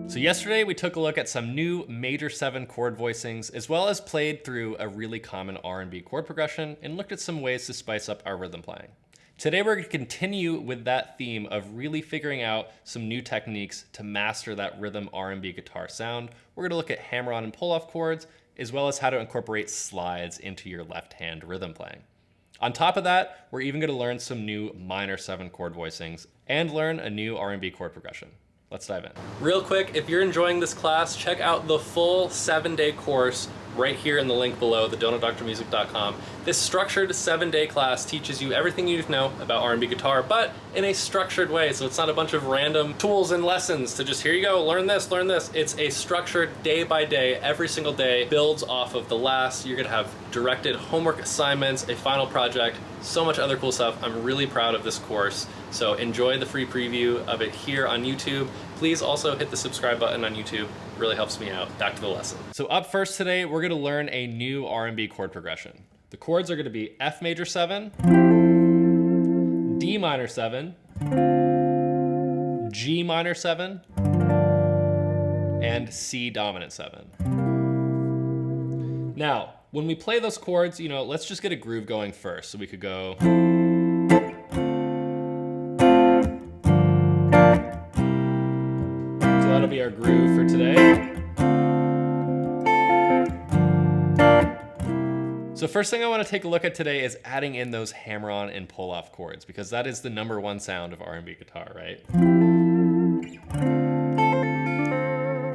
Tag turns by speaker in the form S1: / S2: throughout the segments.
S1: So yesterday we took a look at some new major 7 chord voicings, as well as played through a really common R&B chord progression and looked at some ways to spice up our rhythm playing. Today we're going to continue with that theme of really figuring out some new techniques to master that rhythm R&B guitar sound. We're going to look at hammer-on and pull-off chords, as well as how to incorporate slides into your left-hand rhythm playing. On top of that, we're even going to learn some new minor 7 chord voicings and learn a new R&B chord progression. Let's dive in. Real quick, if you're enjoying this class, check out the full 7-day course right here in the link below, thedonutdoctormusic.com. This structured 7-day class teaches you everything you need to know about R&B guitar, but in a structured way. So it's not a bunch of random tools and lessons to just, here you go, learn this, learn this. It's a structured day by day, every single day builds off of the last. You're gonna have directed homework assignments, a final project, so much other cool stuff. I'm really proud of this course. So enjoy the free preview of it here on YouTube. Please also hit the subscribe button on YouTube. It really helps me out. Back to the lesson. So up first today, we're gonna learn a new R&B chord progression. The chords are gonna be F major 7, D minor 7, G minor 7, and C dominant 7. Now, when we play those chords, let's just get a groove going first. So we could go. So that'll be our groove for today. So first thing I want to take a look at today is adding in those hammer-on and pull-off chords, because that is the #1 sound of R&B guitar, right?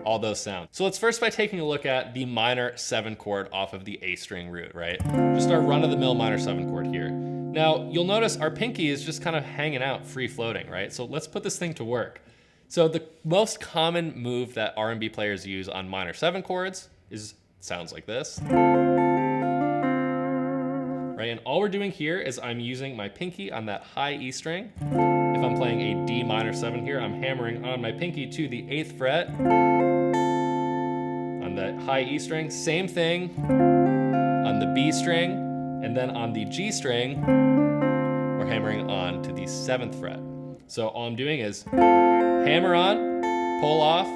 S1: All those sounds. So let's first by taking a look at the minor 7 chord off of the A string root, right? Just our run-of-the-mill minor 7 chord here. Now, you'll notice our pinky is just kind of hanging out, free floating, right? So let's put this thing to work. So the most common move that R&B players use on minor 7 chords sounds like this. Right, and all we're doing here is I'm using my pinky on that high E string. If I'm playing a D minor 7 here, I'm hammering on my pinky to the 8th fret on that high E string. Same thing on the B string, and then on the G string, we're hammering on to the 7th fret. So all I'm doing is hammer on, pull off,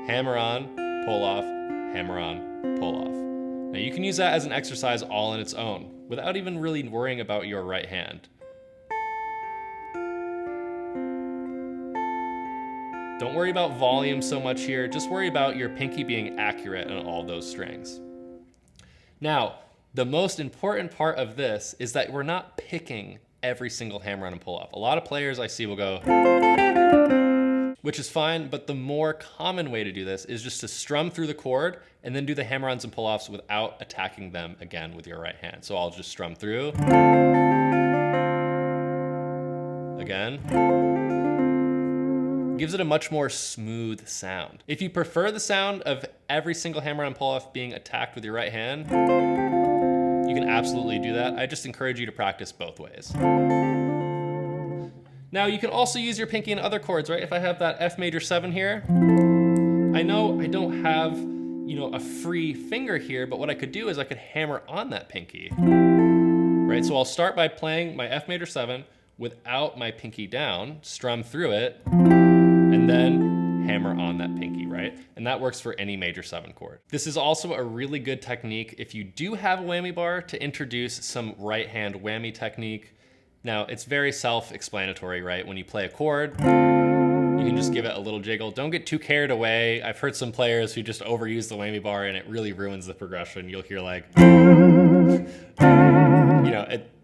S1: hammer on, pull off, hammer on, pull off. Now you can use that as an exercise all on its own, without even really worrying about your right hand. Don't worry about volume so much here, just worry about your pinky being accurate on all those strings. Now, the most important part of this is that we're not picking every single hammer-on and pull-off. A lot of players I see will go, which is fine, but the more common way to do this is just to strum through the chord and then do the hammer-ons and pull-offs without attacking them again with your right hand. So I'll just strum through. Again. Gives it a much more smooth sound. If you prefer the sound of every single hammer-on and pull-off being attacked with your right hand, you can absolutely do that. I just encourage you to practice both ways. Now you can also use your pinky in other chords, right? If I have that F major 7 here, I know I don't have, a free finger here, but what I could do is I could hammer on that pinky, right? So I'll start by playing my F major 7 without my pinky down, strum through it, and then hammer on that pinky, right? And that works for any major 7 chord. This is also a really good technique if you do have a whammy bar to introduce some right hand whammy technique. Now, it's very self-explanatory, right? When you play a chord, you can just give it a little jiggle. Don't get too carried away. I've heard some players who just overuse the whammy bar and it really ruins the progression. You'll hear like,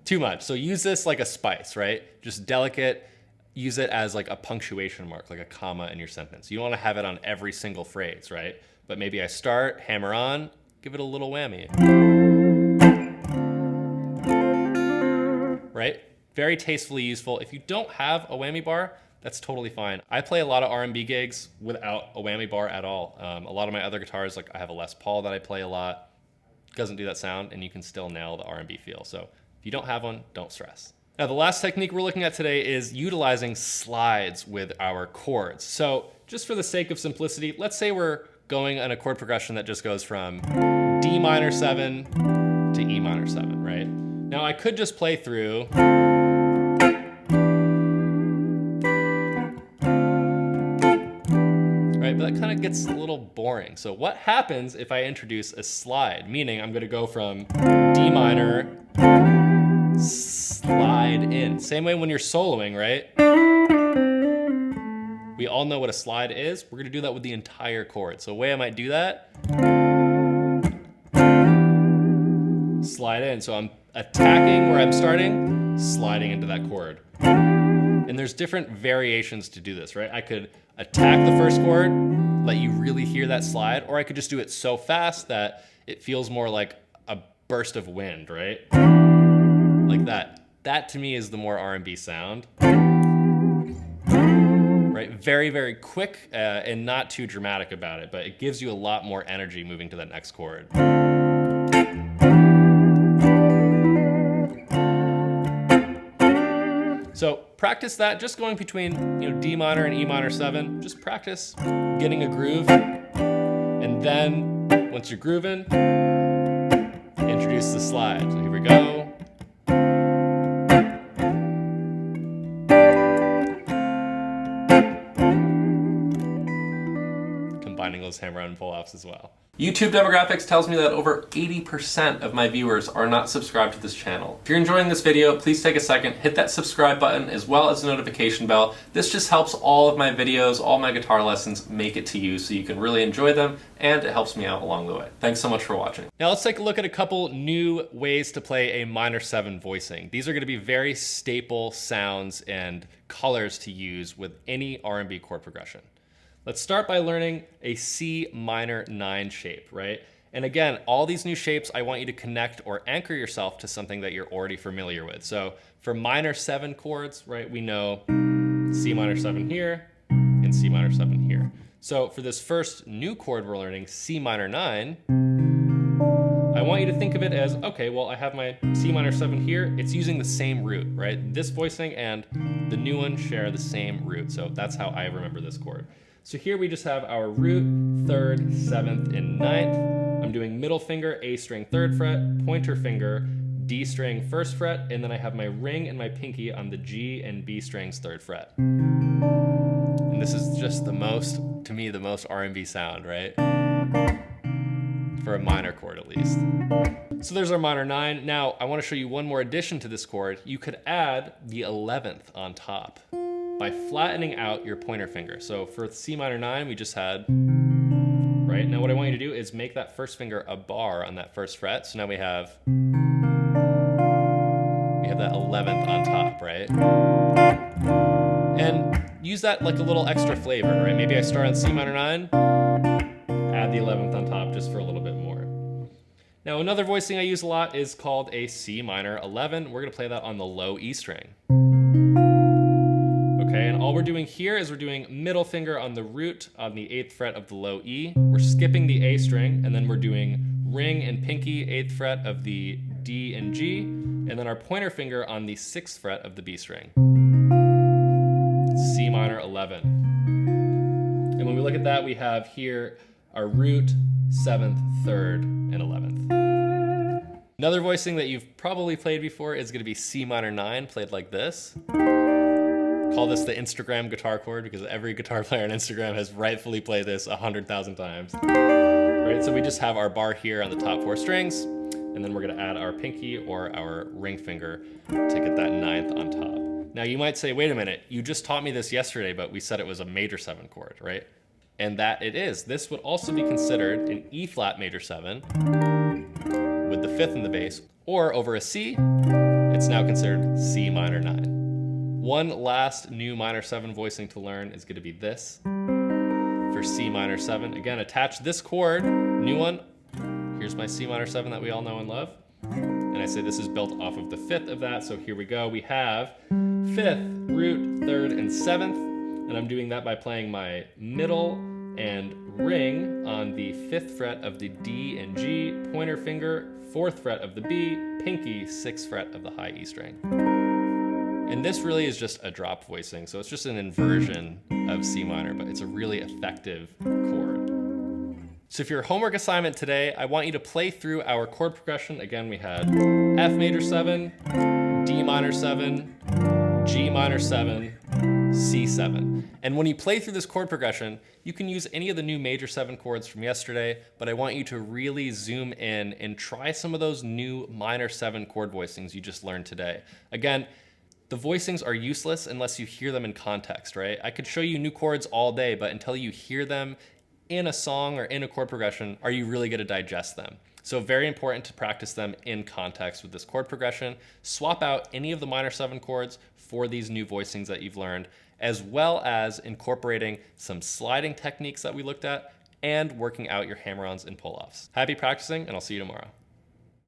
S1: too much. So use this like a spice, right? Just delicate. Use it as like a punctuation mark, like a comma in your sentence. You don't want to have it on every single phrase, right? But maybe I start, hammer on, give it a little whammy. Right? Very tastefully useful. If you don't have a whammy bar, that's totally fine. I play a lot of R&B gigs without a whammy bar at all. A lot of my other guitars, like I have a Les Paul that I play a lot, doesn't do that sound, and you can still nail the R&B feel. So if you don't have one, don't stress. Now, the last technique we're looking at today is utilizing slides with our chords. So just for the sake of simplicity, let's say we're going on a chord progression that just goes from D minor 7 to E minor 7, right? Now I could just play through, right? right? But that kind of gets a little boring. So what happens if I introduce a slide? Meaning I'm gonna go from D minor, slide in. Same way when you're soloing, right? We all know what a slide is. We're gonna do that with the entire chord. So the way I might do that, slide in. So I'm attacking where I'm starting, sliding into that chord. And there's different variations to do this, right? I could attack the first chord, let you really hear that slide, or I could just do it so fast that it feels more like a burst of wind, right? Like that. That to me is the more R&B sound. Right? Very, very quick and not too dramatic about it, but it gives you a lot more energy moving to that next chord. So practice that, just going between D minor and E minor 7. Just practice getting a groove. And then once you're grooving, introduce the slide. So here we go. Combining those hammer and pull-offs as well. YouTube demographics tells me that over 80% of my viewers are not subscribed to this channel. If you're enjoying this video, please take a second, hit that subscribe button as well as the notification bell. This just helps all of my videos, all my guitar lessons make it to you so you can really enjoy them, and it helps me out along the way. Thanks so much for watching. Now let's take a look at a couple new ways to play a minor 7 voicing. These are going to be very staple sounds and colors to use with any R&B chord progression. Let's start by learning a C minor 9 shape, right? And again, all these new shapes, I want you to connect or anchor yourself to something that you're already familiar with. So for minor 7 chords, right, we know C minor 7 here and C minor 7 here. So for this first new chord we're learning, C minor 9, I want you to think of it as, okay, well, I have my C minor 7 here. It's using the same root, right? This voicing and the new one share the same root. So that's how I remember this chord. So here we just have our root, 3rd, 7th, and 9th. I'm doing middle finger, A string 3rd fret, pointer finger, D string 1st fret, and then I have my ring and my pinky on the G and B strings 3rd fret. And this is just the most, to me, the most R&B sound, right? For a minor chord at least. So there's our minor 9. Now I want to show you one more addition to this chord. You could add the 11th on top by flattening out your pointer finger. So for C minor 9, we just had, right? Now what I want you to do is make that first finger a bar on that 1st fret. So now we have that 11th on top, right? And use that like a little extra flavor, right? Maybe I start on C minor 9, add the 11th on top just for a little bit more. Now another voicing I use a lot is called a C minor 11. We're gonna play that on the low E string. Okay, and all we're doing here is we're doing middle finger on the root on the 8th fret of the low E. We're skipping the A string, and then we're doing ring and pinky 8th fret of the D and G, and then our pointer finger on the 6th fret of the B string. C minor 11. And when we look at that, we have here our root, 7th, 3rd, and 11th. Another voicing that you've probably played before is gonna be C minor 9, played like this. Call this the Instagram guitar chord because every guitar player on Instagram has rightfully played this 100,000 times. Right, so we just have our bar here on the top 4 strings, and then we're gonna add our pinky or our ring finger to get that 9th on top. Now you might say, wait a minute, you just taught me this yesterday, but we said it was a major 7 chord, right? And that it is. This would also be considered an E flat major 7 with the 5th in the bass, or over a C, it's now considered C minor 9. One last new minor 7 voicing to learn is going to be this for C minor 7. Again, attach this chord, new one. Here's my C minor 7 that we all know and love. And I say this is built off of the 5th of that. So here we go. We have 5th, root, 3rd, and 7th. And I'm doing that by playing my middle and ring on the 5th fret of the D and G, pointer finger, 4th fret of the B, pinky, 6th fret of the high E string. And this really is just a drop voicing, so it's just an inversion of C minor, but it's a really effective chord. So for your homework assignment today, I want you to play through our chord progression. Again, we had F major 7, D minor 7, G minor 7, C C7. And when you play through this chord progression, you can use any of the new major 7 chords from yesterday, but I want you to really zoom in and try some of those new minor 7 chord voicings you just learned today. Again, the voicings are useless unless you hear them in context, right? I could show you new chords all day, but until you hear them in a song or in a chord progression, are you really gonna digest them? So very important to practice them in context with this chord progression. Swap out any of the minor 7 chords for these new voicings that you've learned, as well as incorporating some sliding techniques that we looked at and working out your hammer-ons and pull-offs. Happy practicing, and I'll see you tomorrow.